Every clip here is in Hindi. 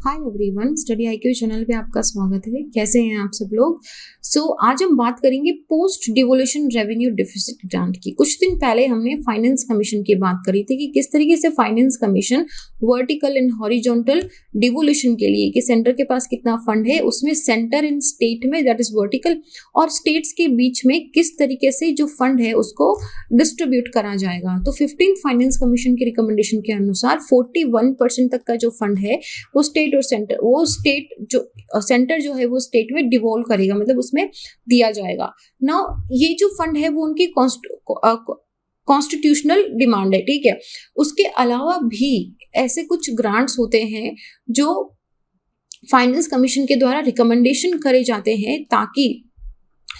Hi everyone, study IQ channel पे आपका स्वागत है। कैसे हैं आप सब लोग? आज हम बात करेंगे post devolution revenue deficit grant की। कुछ दिन पहले हमने फाइनेंस कमीशन की बात करी थी कि किस तरीके से finance commission vertical and horizontal devolution के लिए, कि सेंटर के पास कितना फंड है, उसमें सेंटर एंड स्टेट में, दैट इज वर्टिकल, और स्टेट्स के बीच में किस तरीके से जो फंड है उसको डिस्ट्रीब्यूट करा जाएगा। तो 15th फाइनेंस कमीशन की रिकमेंडेशन के अनुसार 41% तक का जो फंड है वो स्टेट और सेंटर, वो स्टेट जो सेंटर जो है वो स्टेट में डिवॉल्व करेगा, मतलब उसमें दिया जाएगा ना। ये जो फंड है वो उनकी कॉन्स्टिट्यूशनल डिमांड है, ठीक है। उसके अलावा भी ऐसे कुछ ग्रांट्स होते हैं जो फाइनेंस कमीशन के द्वारा रिकमेंडेशन करे जाते हैं ताकि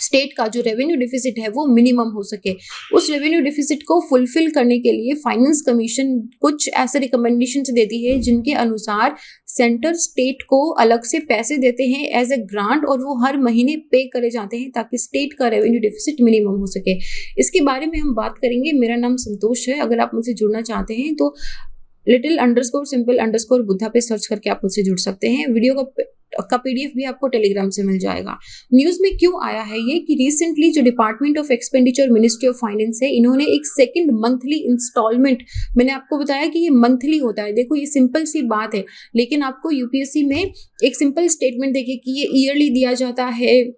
स्टेट का जो रेवेन्यू डिफिसिट है वो मिनिमम हो सके। उस रेवेन्यू डिफिसिट को फुलफिल करने के लिए फाइनेंस कमीशन कुछ ऐसे रिकमेंडेशंस देती है जिनके अनुसार सेंटर स्टेट को अलग से पैसे देते हैं एज ए ग्रांट, और वो हर महीने पे करे जाते हैं ताकि स्टेट का रेवेन्यू डिफिसिट मिनिमम हो सके। इसके बारे में हम बात करेंगे। मेरा नाम संतोष है। अगर आप मुझसे जुड़ना चाहते हैं तो little_simple_ बुद्धा पे सर्च करके आप मुझसे जुड़ सकते हैं। वीडियो का पीडीएफ भी आपको टेलीग्राम से मिल जाएगा। न्यूज में क्यों आया है ये कि रिसेंटली जो department of expenditure ministry of finance है, इन्होंने एक सेकंड मंथली इंस्टॉलमेंट, मैंने आपको बताया कि ये मंथली होता है। देखो ये सिंपल सी बात है, लेकिन आपको यूपीएससी में एक सिंपल स्टेटमेंट देखिए कि ये ईयरली दिया जाता है,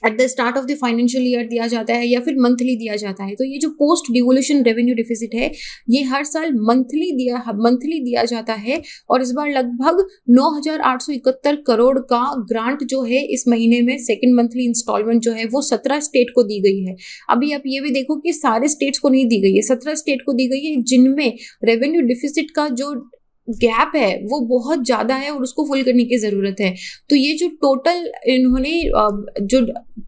at the start of the financial year दिया जाता है, या फिर मंथली दिया जाता है। तो ये जो पोस्ट डिवोल्यूशन रेवेन्यू डिफिसिट है ये हर साल मंथली दिया जाता है, और इस बार लगभग 9,871 करोड़ का ग्रांट जो है इस महीने में सेकंड मंथली इंस्टॉलमेंट जो है वो 17 स्टेट को दी गई है। अभी आप ये भी देखो कि सारे स्टेट्स को नहीं दी गई है, 17 स्टेट को दी गई है जिनमें रेवेन्यू डिफिसिट का जो गैप है वो बहुत ज्यादा है और उसको फुल करने की जरूरत है। तो ये जो टोटल इन्होंने जो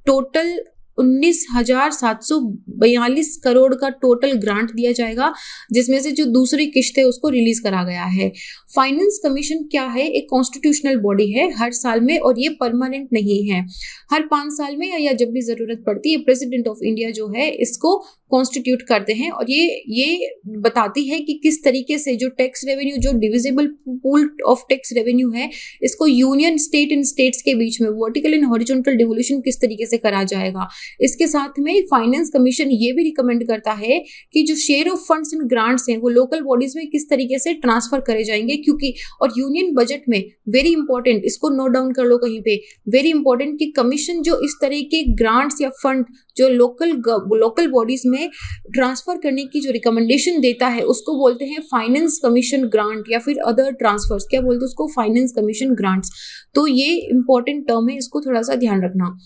टोटल 19,742 करोड़ का टोटल ग्रांट दिया जाएगा, जिसमें से जो दूसरी किस्त है उसको रिलीज करा गया है। फाइनेंस कमीशन क्या है? एक कॉन्स्टिट्यूशनल बॉडी है हर साल में, और ये परमानेंट नहीं है। हर 5 साल में या जब भी जरूरत पड़ती है प्रेसिडेंट ऑफ इंडिया जो है इसको कॉन्स्टिट्यूट करते हैं, और ये बताती है कि किस तरीके से जो टैक्स रेवेन्यू, जो divisible pool of tax revenue है, इसको यूनियन, स्टेट एंड स्टेट्स के बीच में वर्टिकल एंड हॉरिजॉन्टल डिवोल्यूशन किस तरीके से करा जाएगा। इसके साथ में फाइनेंस कमीशन ये भी रिकमेंड करता है कि जो share of funds and grants हैं वो लोकल बॉडीज में किस तरीके से ट्रांसफर करे जाएंगे, क्योंकि और यूनियन बजट में वेरी इंपॉर्टेंट, इसको नोट डाउन कर लो कहीं पे, वेरी इंपॉर्टेंट, कि कमीशन जो इस तरह के ग्रांट्स या फंड जो लोकल बॉडीज में ट्रांसफर करने की जो रिकमेंडेशन देता है उसको बोलते हैं फाइनेंस कमीशन ग्रांट, या फिर अदर ट्रांसफर्स क्या बोलते हैं उसको, फाइनेंस कमीशन ग्रांट्स। तो ये इंपॉर्टेंट टर्म है, इसको थोड़ा सा ध्यान रखना।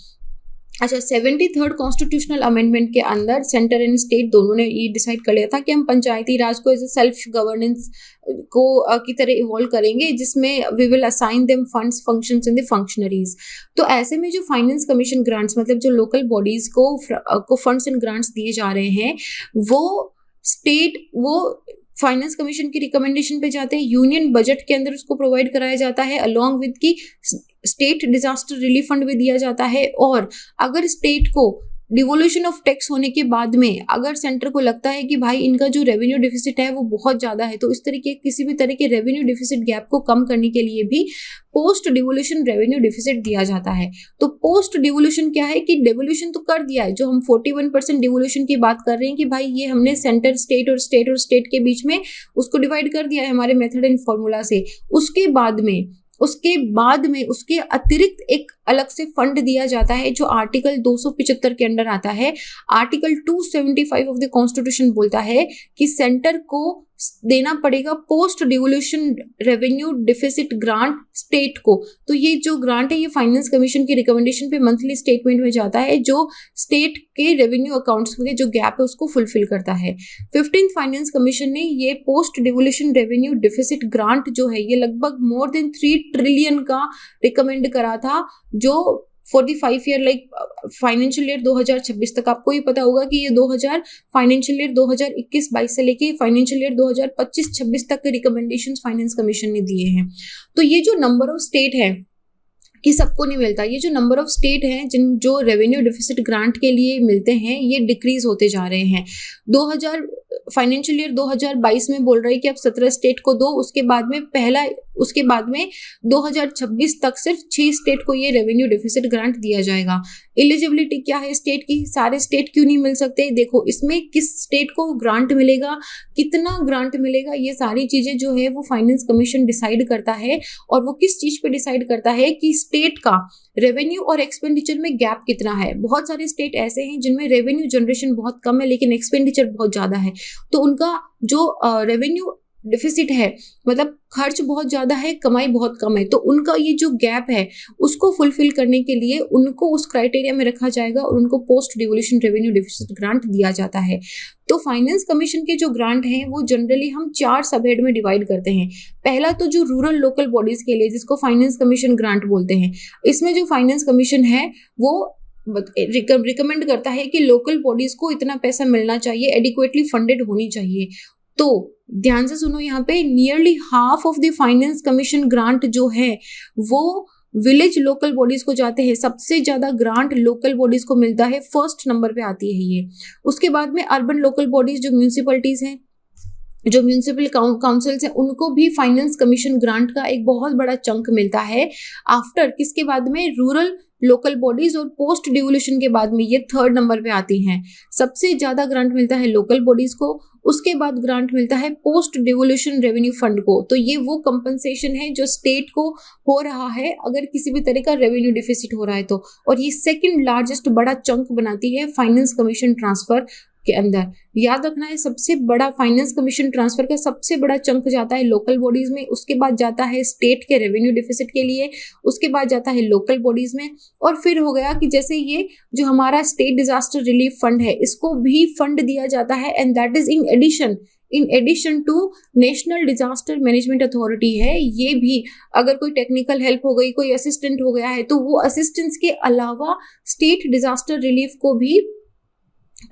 अच्छा, 73rd कॉन्स्टिट्यूशनल अमेंडमेंट के अंदर सेंटर एंड स्टेट दोनों ने ये डिसाइड कर लिया था कि हम पंचायती राज को एज ए सेल्फ गवर्नेंस को की तरह इवॉल्व करेंगे, जिसमें we will assign them funds, functions and the functionaries. तो ऐसे में जो फाइनेंस कमीशन ग्रांट्स, मतलब जो लोकल बॉडीज को फंड्स एंड ग्रांट्स दिए जा रहे हैं, वो फाइनेंस कमीशन की रिकमेंडेशन पे जाते हैं, यूनियन बजट के अंदर उसको प्रोवाइड कराया जाता है, अलॉन्ग विद की स्टेट डिजास्टर रिलीफ फंड भी दिया जाता है। और अगर स्टेट को डिवोल्यूशन ऑफ टैक्स होने के बाद में अगर सेंटर को लगता है कि भाई इनका जो रेवेन्यू डिफिसिट है वो बहुत ज्यादा है, तो इस तरीके किसी भी तरह के रेवेन्यू डिफिसिट गैप को कम करने के लिए भी पोस्ट डिवोल्यूशन रेवेन्यू डिफिसिट दिया जाता है। तो पोस्ट डिवोल्यूशन क्या है कि डिवोल्यूशन तो कर दिया है, जो हम 41% डिवोल्यूशन की बात कर रहे हैं कि भाई ये हमने सेंटर, स्टेट और स्टेट के बीच में उसको डिवाइड कर दिया है हमारे मेथड एंड फॉर्मूला से। उसके बाद में उसके अतिरिक्त एक अलग से फंड दिया जाता है जो आर्टिकल 275 के अंडर आता है। आर्टिकल 275 ऑफ द कॉन्स्टिट्यूशन बोलता है कि सेंटर को देना पड़ेगा post devolution revenue deficit grant state को। तो ये जो ग्रांट है ये फाइनेंस कमीशन की रिकमेंडेशन पे मंथली स्टेटमेंट में जाता है, जो स्टेट के रेवेन्यू अकाउंट्स में जो गैप है उसको फुलफिल करता है। 15th फाइनेंस कमीशन ने ये post devolution revenue deficit grant जो है ये लगभग मोर देन 3 ट्रिलियन का रिकमेंड करा था, जो for the 5 year like financial year 2026 तक। आपको ये पता होगा कि ये फाइनेंशियल ईयर 2021-22 से लेके फाइनेंशियल ईयर 2025-26 तक के रिकमेंडेशंस फाइनेंस कमीशन ने दिए हैं। तो ये जो नंबर ऑफ स्टेट है कि सबको नहीं मिलता। ये जो नंबर ऑफ स्टेट हैं जिन जो रेवेन्यू डिफिसिट ग्रांट के लिए मिलते हैं ये डिक्रीज होते जा रहे हैं। 2000 फाइनेंशियल ईयर 2022 में बोल रहे हैं कि अब 17 स्टेट को दो, उसके बाद में 2026 तक सिर्फ 6 स्टेट को ये रेवेन्यू डिफिसिट ग्रांट दिया जाएगा। एलिजिबिलिटी क्या है स्टेट की, सारे स्टेट क्यों नहीं मिल सकते? देखो इसमें किस स्टेट को ग्रांट मिलेगा, कितना ग्रांट मिलेगा, ये सारी चीजें जो है वो फाइनेंस कमीशन डिसाइड करता है। और वो किस चीज पे डिसाइड करता है कि स्टेट का रेवेन्यू और एक्सपेंडिचर में गैप कितना है। बहुत सारे स्टेट ऐसे हैं जिनमें रेवेन्यू जनरेशन बहुत कम है लेकिन एक्सपेंडिचर बहुत ज्यादा है, तो उनका जो रेवेन्यू डिफिसिट है मतलब खर्च बहुत ज्यादा है, कमाई बहुत कम है, तो उनका ये जो गैप है उसको फुलफिल करने के लिए उनको उस क्राइटेरिया में रखा जाएगा और उनको post devolution revenue deficit grant दिया जाता है। तो फाइनेंस कमीशन के जो ग्रांट हैं वो जनरली हम 4 सब हेड में डिवाइड करते हैं। पहला तो जो रूरल लोकल बॉडीज के लिए जिसको फाइनेंस कमीशन ग्रांट बोलते हैं, इसमें जो फाइनेंस कमीशन है वो रिकमेंड करता है कि लोकल बॉडीज को इतना पैसा मिलना चाहिए, एडिक्वेटली फंडेड होनी चाहिए। तो ध्यान से सुनो, यहाँ पे nearly half of the finance commission grant जो है वो विलेज लोकल बॉडीज को जाते हैं। सबसे ज्यादा ग्रांट लोकल बॉडीज को मिलता है, फर्स्ट नंबर पे आती है ये। उसके बाद में अर्बन लोकल बॉडीज जो म्यूनिसिपलिटीज हैं, जो म्यूनिसिपल काउंसिल्स हैं, उनको भी फाइनेंस कमीशन ग्रांट का एक बहुत बड़ा चंक मिलता है। आफ्टर किसके बाद में रूरल लोकल बॉडीज और पोस्ट डिवोल्यूशन के बाद में ये थर्ड नंबर पे आती हैं। सबसे ज्यादा ग्रांट मिलता है लोकल बॉडीज को, उसके बाद ग्रांट मिलता है पोस्ट डिवोल्यूशन रेवेन्यू फंड को। तो ये वो कंपनसेशन है जो स्टेट को हो रहा है अगर किसी भी तरह का रेवेन्यू डिफिसिट हो रहा है तो, और ये सेकंड लार्जेस्ट बड़ा चंक बनाती है फाइनेंस कमीशन ट्रांसफर के अंदर। याद रखना है सबसे बड़ा फाइनेंस कमीशन ट्रांसफर का सबसे बड़ा चंक जाता है लोकल बॉडीज में, उसके बाद जाता है स्टेट के रेवेन्यू डिफिसिट के लिए, उसके बाद जाता है लोकल बॉडीज में, और फिर हो गया कि जैसे ये जो हमारा स्टेट डिजास्टर रिलीफ फंड है इसको भी फंड दिया जाता है, and that is in addition to national disaster management authority है। ये भी अगर कोई टेक्निकल हेल्प हो गई, कोई असिस्टेंट हो गया है, तो वो असिस्टेंस के अलावा स्टेट डिजास्टर रिलीफ को भी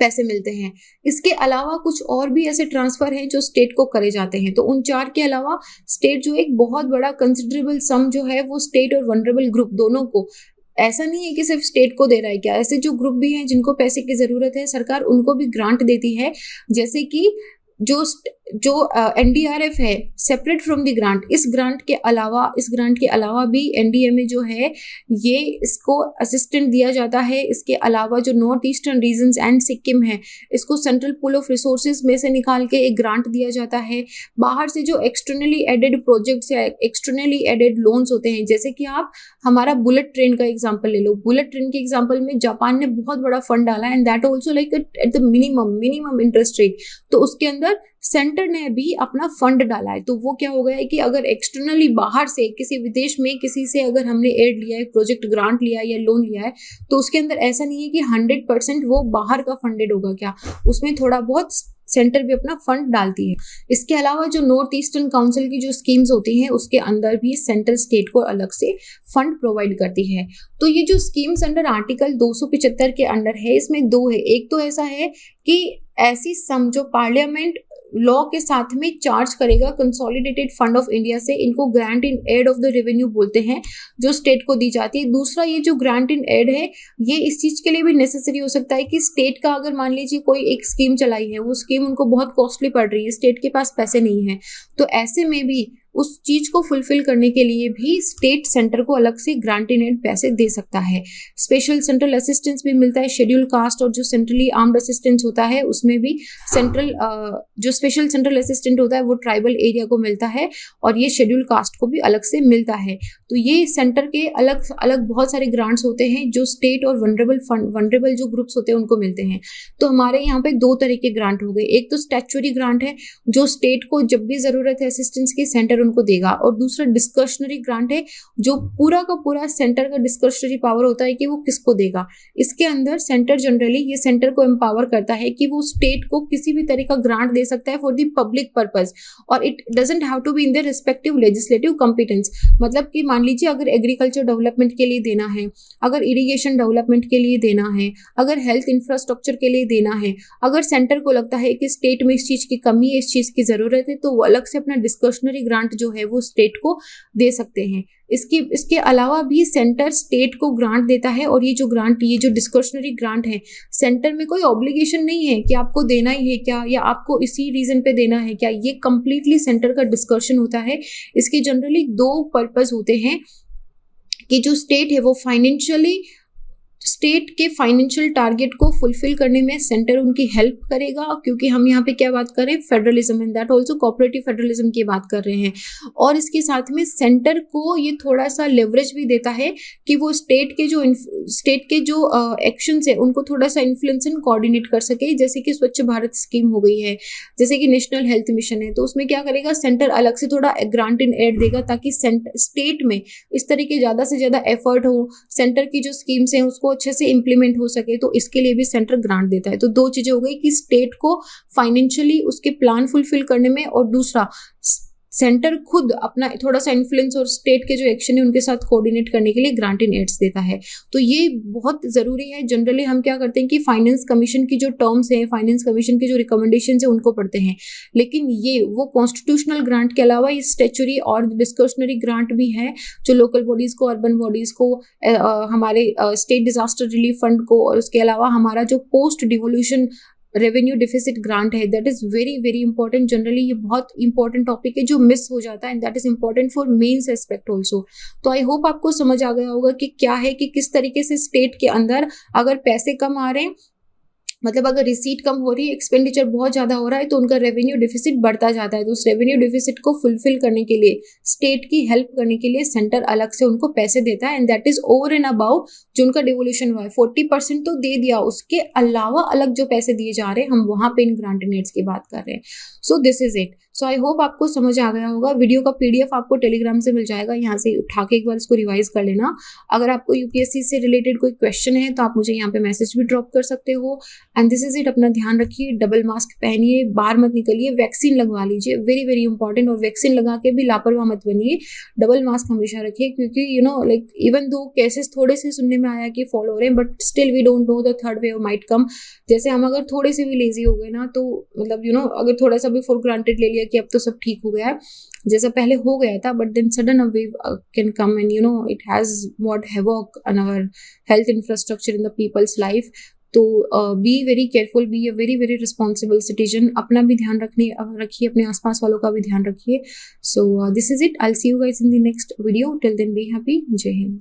पैसे मिलते हैं। इसके अलावा कुछ और भी ऐसे ट्रांसफर हैं जो स्टेट को करे जाते हैं। तो उन 4 के अलावा स्टेट जो एक बहुत बड़ा कंसिडरेबल सम जो है वो स्टेट और वनरेबल ग्रुप दोनों को, ऐसा नहीं है कि सिर्फ स्टेट को दे रहा है, क्या ऐसे जो ग्रुप भी हैं जिनको पैसे की जरूरत है सरकार उनको भी ग्रांट देती है। जैसे कि जो एनडीआरएफ है सेपरेट फ्रॉम द ग्रांट, इस ग्रांट के अलावा भी एनडीएमए जो है ये इसको असिस्टेंट दिया जाता है। इसके अलावा जो north eastern regions and Sikkim है इसको सेंट्रल पूल ऑफ रिसोर्सेज में से निकाल के एक ग्रांट दिया जाता है। बाहर से जो एक्सटर्नली एडेड प्रोजेक्ट्स या एक्सटर्नली एडेड लोन्स होते हैं, जैसे कि आप हमारा बुलेट ट्रेन का एग्जाम्पल ले लो। बुलेट ट्रेन के एग्जाम्पल में जापान ने बहुत बड़ा फंड डाला and that also like at the minimum interest rate, तो उसके अंदर सेंटर ने भी अपना फंड डाला है। तो वो क्या हो गया है कि अगर एक्सटर्नली बाहर से किसी विदेश में किसी से अगर हमने एड लिया है, प्रोजेक्ट ग्रांट लिया है या लोन लिया है, तो उसके अंदर ऐसा नहीं है कि 100% वो बाहर का फंडेड होगा, क्या उसमें थोड़ा बहुत सेंटर भी अपना फंड डालती है। इसके अलावा जो नॉर्थ ईस्टर्न काउंसिल की जो स्कीम्स होती हैं उसके अंदर भी सेंट्रल स्टेट को अलग से फंड प्रोवाइड करती है। तो ये जो स्कीम्स अंडर आर्टिकल 275 के अंडर है, इसमें 2 है। एक तो ऐसा है कि ऐसी सम जो पार्लियामेंट लॉ के साथ में चार्ज करेगा कंसोलिडेटेड फंड ऑफ इंडिया से, इनको grant in aid of the revenue बोलते हैं, जो स्टेट को दी जाती है। दूसरा ये जो ग्रांट इन एड है ये इस चीज के लिए भी नेसेसरी हो सकता है कि स्टेट का अगर मान लीजिए कोई एक स्कीम चलाई है, वो स्कीम उनको बहुत कॉस्टली पड़ रही है, स्टेट के पास पैसे नहीं है, तो ऐसे में भी उस चीज को फुलफिल करने के लिए भी स्टेट सेंटर को अलग से ग्रांट इन एड पैसे दे सकता है। स्पेशल सेंट्रल असिस्टेंस भी मिलता है शेड्यूल कास्ट, और जो सेंट्रली आर्म्ड असिस्टेंस होता है उसमें भी जो स्पेशल सेंट्रल असिस्टेंट होता है वो ट्राइबल एरिया को मिलता है, और ये शेड्यूल कास्ट को भी अलग से मिलता है। तो ये सेंटर के अलग अलग बहुत सारे ग्रांट्स होते हैं जो स्टेट और वनरेबल जो ग्रुप्स होते हैं उनको मिलते हैं। तो हमारे यहाँ पे 2 तरह के ग्रांट हो गए। एक तो स्टैट्यूटरी ग्रांट है जो स्टेट को जब भी जरूरत है असिस्टेंस की सेंटर उनको देगा, और दूसरा डिस्कशनरी ग्रांट है जो पूरा का पूरा सेंटर का डिस्कशनरी पावर होता है कि वो किसको देगा। इसके अंदर सेंटर जनरली ये सेंटर को एम्पावर करता है कि वो स्टेट को किसी भी तरह का ग्रांट दे सकता है फॉर द पब्लिक पर्पस, और it doesn't have to be in the respective legislative competence. मतलब कि मान लीजिए अगर एग्रीकल्चर डेवलपमेंट के लिए देना है, अगर इरिगेशन डेवलपमेंट के लिए देना है, अगर हेल्थ इंफ्रास्ट्रक्चर के लिए देना है, अगर सेंटर को लगता है कि स्टेट में इस चीज की कमी है, इस चीज की जरूरत है, तो वो अलग से अपना डिस्कशनरी ग्रांट ग्रांट जो है वो स्टेट को दे सकते हैं। इसके अलावा भी सेंटर स्टेट को ग्रांट देता है, और ये जो डिस्क्रिशनरी ग्रांट है, सेंटर में कोई ऑब्लिगेशन नहीं है कि आपको देना ही है क्या, या आपको इसी रीजन पे देना है क्या, ये कंप्लीटली सेंटर का डिस्कशन होता है। इसके जनरली 2 पर्पस होते हैं कि जो स्टेट है वो स्टेट के फाइनेंशियल टारगेट को फुलफिल करने में सेंटर उनकी हेल्प करेगा, क्योंकि हम यहाँ पे क्या बात कर रहे हैं, federalism, and that also cooperative federalism की बात कर रहे हैं। और इसके साथ में सेंटर को ये थोड़ा सा लेवरेज भी देता है कि वो स्टेट के जो एक्शंस है उनको थोड़ा सा इन्फ्लुएंस एंड कोऑर्डिनेट कर सके। जैसे कि स्वच्छ भारत स्कीम हो गई है, जैसे कि नेशनल हेल्थ मिशन है, तो उसमें क्या करेगा, सेंटर अलग से थोड़ा ग्रांट इन एड देगा ताकि स्टेट में इस तरह के ज़्यादा से ज़्यादा एफर्ट हो, सेंटर की जो स्कीम्स हैं उसको अच्छे से इम्प्लीमेंट हो सके, तो इसके लिए भी सेंटर ग्रांट देता है। तो 2 चीजें हो गई कि स्टेट को फाइनेंशियली उसके प्लान फुलफिल करने में, और दूसरा सेंटर खुद अपना थोड़ा सा इन्फ्लुएंस और स्टेट के जो एक्शन है उनके साथ कोऑर्डिनेट करने के लिए ग्रांट इन एड्स देता है। तो ये बहुत ज़रूरी है। जनरली हम क्या करते हैं कि फाइनेंस कमीशन की जो टर्म्स हैं, फाइनेंस कमीशन के जो रिकमेंडेशंस है उनको पढ़ते हैं, लेकिन ये वो कॉन्स्टिट्यूशनल ग्रांट के अलावा ये स्टैच्यूटरी और डिस्क्रिशनरी ग्रांट भी है, जो लोकल बॉडीज़ को, अर्बन बॉडीज़ को, हमारे स्टेट डिजास्टर रिलीफ फंड को, और उसके अलावा हमारा जो post devolution revenue deficit grant है, that is very very important. Generally ये बहुत इंपॉर्टेंट टॉपिक है जो मिस हो जाता है, and that is important for mains aspect also. तो आई होप आपको समझ आ गया होगा कि क्या है, कि किस तरीके से स्टेट के अंदर अगर पैसे कम आ रहे हैं, मतलब अगर रिसीट कम हो रही है, एक्सपेंडिचर बहुत ज़्यादा हो रहा है, तो उनका रेवेन्यू डिफिसिट बढ़ता जाता है। तो उस रेवेन्यू डिफिसिट को फुलफिल करने के लिए, स्टेट की हेल्प करने के लिए सेंटर अलग से उनको पैसे देता है, and that is over and above जो उनका डिवोल्यूशन हुआ है। 40% तो दे दिया, उसके अलावा अलग जो पैसे दिए जा रहे हैं, हम वहाँ पे इन ग्रांट एंड एड्स की बात कर रहे हैं। सो this is it. So I hope आपको समझ आ गया होगा। वीडियो का PDF आपको टेलीग्राम से मिल जाएगा, यहाँ से उठा के एक बार इसको रिवाइज कर लेना। अगर आपको UPSC से रिलेटेड कोई क्वेश्चन है तो आप मुझे यहाँ पे मैसेज भी ड्रॉप कर सकते हो। And this is it. अपना ध्यान रखिए, डबल मास्क पहनिए, बाहर मत निकलिए, वैक्सीन लगवा लीजिए, वेरी वेरी इंपॉर्टेंट। और वैक्सीन लगा के भी लापरवाह मत बनिए, डबल मास्क हमेशा रखिए, क्योंकि लाइक इवन दो केसेस थोड़े से सुनने में आया कि फॉलो हो रहे हैं, but still we don't know the third wave might come. जैसे हम अगर थोड़े से भी लेजी हो गए ना, तो मतलब अगर थोड़ा सा भी फॉर ग्रांटेड ले लिया कि अब तो सब ठीक हो गया है, जैसा पहले हो गया था, but then sudden a wave can come and it has what havoc on our health infrastructure in the people's life. तो be very careful, be a very very responsible citizen. अपना भी ध्यान रखिए, अपने आसपास वालों का भी ध्यान रखिए। So this is it. I will see you guys in the next video. Till then be happy. जय हिंद।